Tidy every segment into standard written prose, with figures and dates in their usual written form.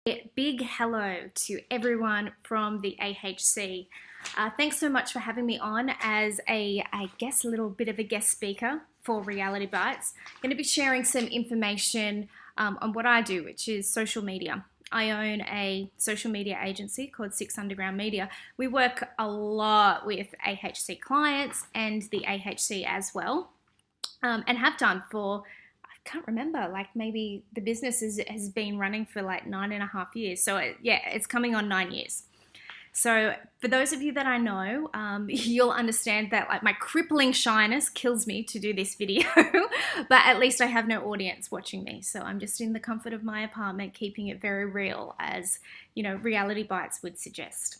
Big hello to everyone from the AHC. Thanks so much for having me on as I guess, a little bit of a guest speaker for Reality Bites. I'm going to be sharing some information on what I do, which is social media. I own a social media agency called Six Underground Media. We work a lot with AHC clients and the AHC as well, and have done for can't remember, like maybe the business has been running for like 9.5 years. So it's coming on 9 years. So for those of you that I know, you'll understand that like my crippling shyness kills me to do this video, but at least I have no audience watching me. So I'm just in the comfort of my apartment, keeping it very real, as Reality Bites would suggest.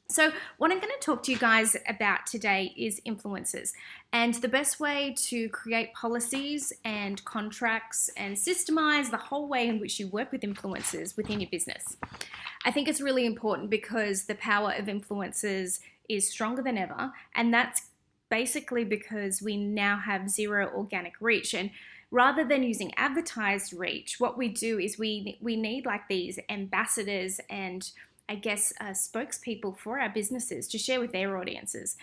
So what I'm going to talk to you guys about today is influencers and the best way to create policies and contracts and systemize the whole way in which you work with influencers within your business. I think it's really important because the power of influencers is stronger than ever, and that's basically because we now have zero organic reach. And rather than using advertised reach, what we do is we need like these ambassadors and spokespeople for our businesses to share with their audiences.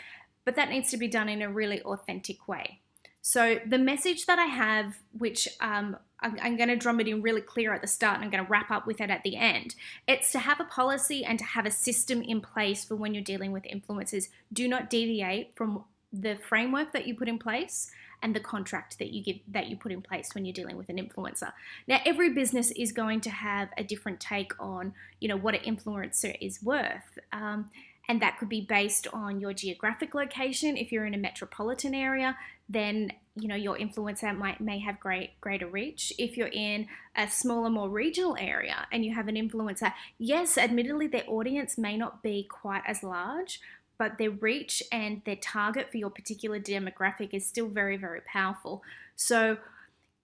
But that needs to be done in a really authentic way. So the message that I have, which I'm going to drum it in really clear at the start and I'm going to wrap up with it at the end, it's to have a policy and to have a system in place for when you're dealing with influencers. Do not deviate from the framework that you put in place and the contract that you put in place when you're dealing with an influencer. Now, every business is going to have a different take on, what an influencer is worth. And that could be based on your geographic location. If you're in a metropolitan area, then your influencer may have greater reach. If you're in a smaller, more regional area and you have an influencer, yes, admittedly their audience may not be quite as large, but their reach and their target for your particular demographic is still very, very powerful. So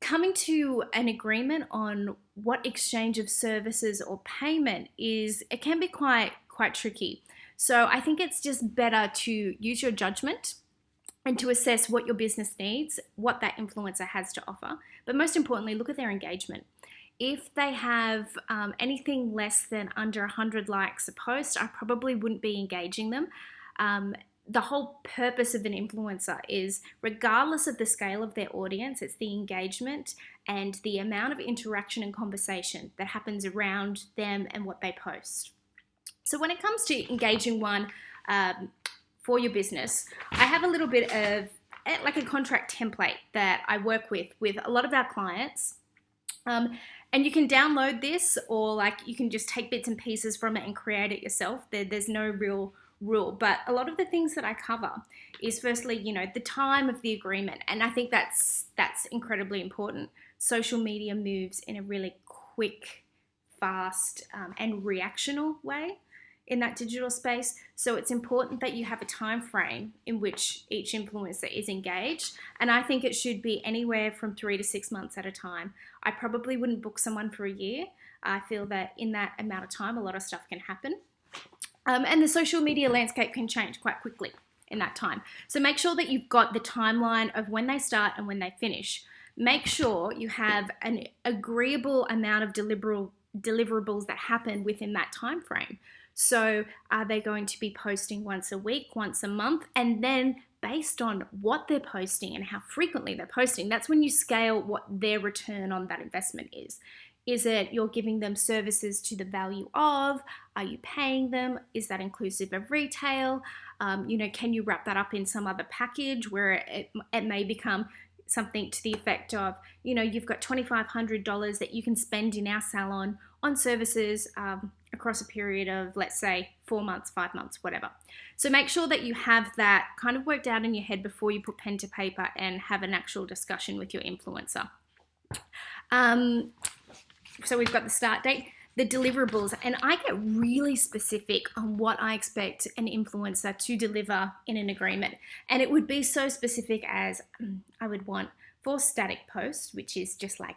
coming to an agreement on what exchange of services or payment is, it can be quite tricky. So I think it's just better to use your judgment and to assess what your business needs, what that influencer has to offer. But most importantly, look at their engagement. If they have anything less than under 100 likes a post, I probably wouldn't be engaging them. The whole purpose of an influencer is, regardless of the scale of their audience, it's the engagement and the amount of interaction and conversation that happens around them and what they post. So when it comes to engaging one for your business, I have a little bit of like a contract template that I work with a lot of our clients. And you can download this, or like you can just take bits and pieces from it and create it yourself. There's no real rule, but a lot of the things that I cover is firstly, the time of the agreement. And I think that's incredibly important. Social media moves in a really quick, fast, and reactional way in that digital space. So it's important that you have a time frame in which each influencer is engaged. And I think it should be anywhere from 3 to 6 months at a time. I probably wouldn't book someone for a year. I feel that in that amount of time, a lot of stuff can happen. And the social media landscape can change quite quickly in that time. So make sure that you've got the timeline of when they start and when they finish. Make sure you have an agreeable amount of deliverables that happen within that time frame. So are they going to be posting once a week, once a month? And then based on what they're posting and how frequently they're posting, that's when you scale what their return on that investment is. Is it you're giving them services to the value of? Are you paying them? Is that inclusive of retail? Can you wrap that up in some other package where it may become something to the effect of, you've got $2,500 that you can spend in our salon on services across a period of, let's say, 4 months, 5 months, whatever. So make sure that you have that kind of worked out in your head before you put pen to paper and have an actual discussion with your influencer. So we've got the start date, the deliverables, and I get really specific on what I expect an influencer to deliver in an agreement. And it would be so specific as I would want 4 static posts, which is just like,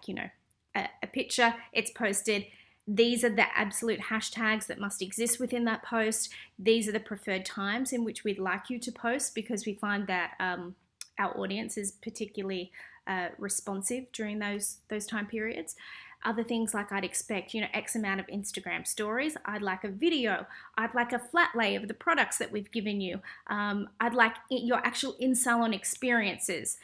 a picture, it's posted. These are the absolute hashtags that must exist within that post. These are the preferred times in which we'd like you to post, because we find that our audience is particularly responsive during those time periods. Other things like I'd expect, X amount of Instagram stories. I'd like a video. I'd like a flat lay of the products that we've given you. I'd like your actual in-salon experiences.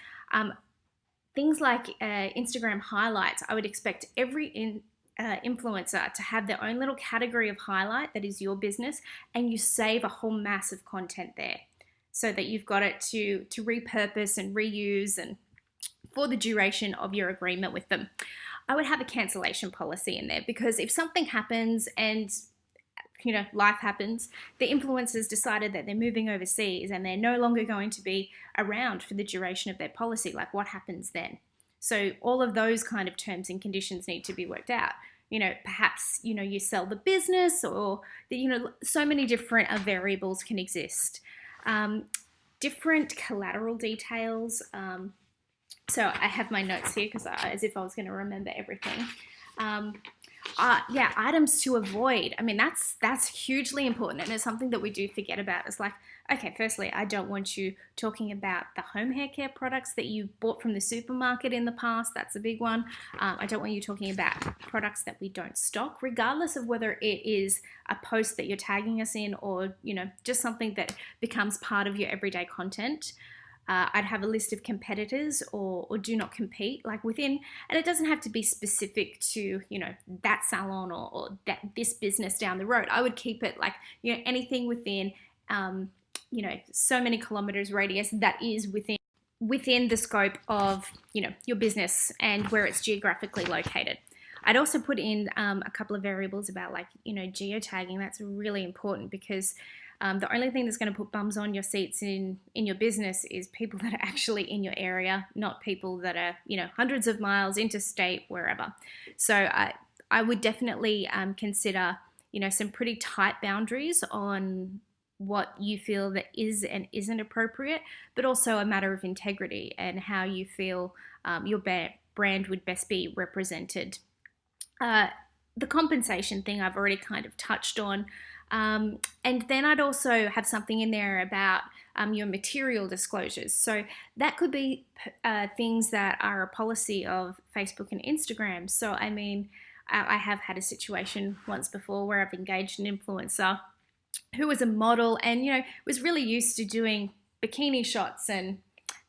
Things like Instagram highlights. I would expect every influencer to have their own little category of highlight that is your business, and you save a whole mass of content there so that you've got it to repurpose and reuse and for the duration of your agreement with them. I would have a cancellation policy in there, because if something happens and life happens, the influencers decided that they're moving overseas and they're no longer going to be around for the duration of their policy, like what happens then? So all of those kind of terms and conditions need to be worked out. Perhaps, you sell the business, or, so many different variables can exist. Different collateral details. So I have my notes here because as if I was going to remember everything. Items to avoid. I mean, that's hugely important, and it's something that we do forget about. It's like, okay, firstly, I don't want you talking about the home hair care products that you bought from the supermarket in the past. That's a big one. I don't want you talking about products that we don't stock, regardless of whether it is a post that you're tagging us in or, just something that becomes part of your everyday content. I'd have a list of competitors or do not compete, like within, and it doesn't have to be specific to, that salon or this business down the road. I would keep it like, anything within, so many kilometers radius that is within the scope of, your business and where it's geographically located. I'd also put in a couple of variables about geotagging. That's really important, because the only thing that's going to put bums on your seats in your business is people that are actually in your area, not people that are, hundreds of miles interstate, wherever. So I would definitely consider, some pretty tight boundaries on what you feel that is and isn't appropriate, but also a matter of integrity and how you feel your brand would best be represented. The compensation thing I've already kind of touched on. And then I'd also have something in there about your material disclosures. So that could be things that are a policy of Facebook and Instagram. So, I mean, I have had a situation once before where I've engaged an influencer who was a model and, was really used to doing bikini shots and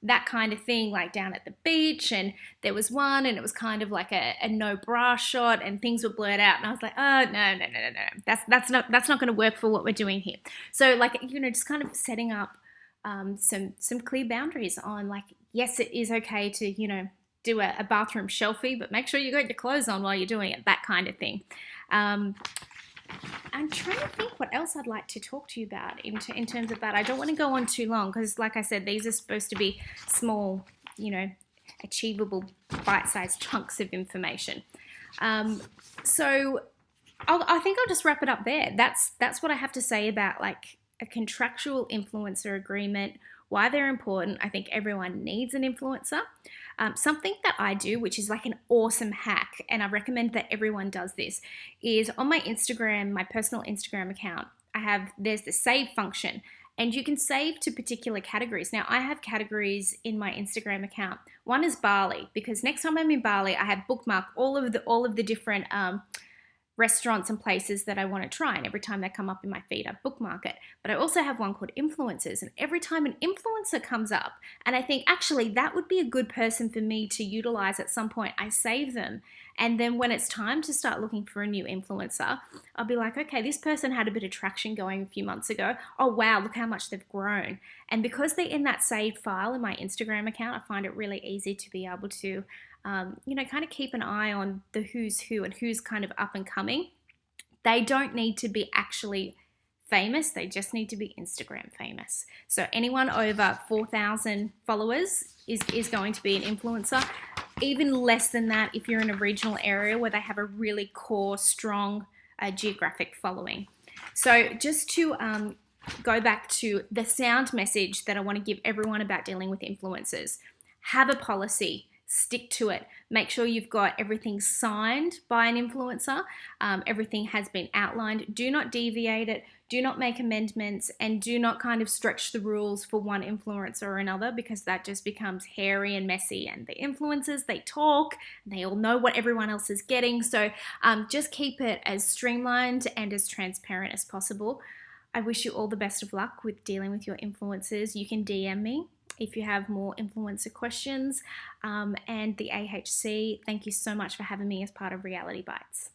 that kind of thing, like down at the beach. And there was one and it was kind of like a no bra shot and things were blurred out. And I was like, oh, no. That's not going to work for what we're doing here. So like, just kind of setting up some clear boundaries on like, yes, it is okay to, do a bathroom shelfie, but make sure you got your clothes on while you're doing it, that kind of thing. I'm trying to think what else I'd like to talk to you about in terms of that. I don't want to go on too long because, like I said, these are supposed to be small, achievable, bite-sized chunks of information. So I think I'll just wrap it up there. That's what I have to say about like a contractual influencer agreement, why they're important. I think everyone needs an influencer. Something that I do, which is like an awesome hack, and I recommend that everyone does this, is on my Instagram, my personal Instagram account, there's the save function, and you can save to particular categories. Now, I have categories in my Instagram account. One is Bali, because next time I'm in Bali, I have bookmarked all of the different restaurants and places that I want to try, and every time they come up in my feed I bookmark it. But I also have one called influencers, and every time an influencer comes up and I think actually that would be a good person for me to utilize at some point, I save them. And then when it's time to start looking for a new influencer, I'll be like, okay, this person had a bit of traction going a few months ago. Oh wow, look how much they've grown. And because they're in that saved file in my Instagram account, I find it really easy to be able to kind of keep an eye on the who's who and who's kind of up and coming. They don't need to be actually famous. They just need to be Instagram famous. So anyone over 4,000 followers is going to be an influencer. Even less than that if you're in a regional area where they have a really core, strong geographic following. So just to go back to the sound message that I want to give everyone about dealing with influencers. Have a policy. stick to it. Make sure you've got everything signed by an influencer. Everything has been outlined. Do not deviate it. Do not make amendments, and do not kind of stretch the rules for one influencer or another, because that just becomes hairy and messy. And the influencers, they talk, they all know what everyone else is getting. So just keep it as streamlined and as transparent as possible. I wish you all the best of luck with dealing with your influencers. You can DM me if you have more influencer questions. And the AHC, thank you so much for having me as part of Reality Bites.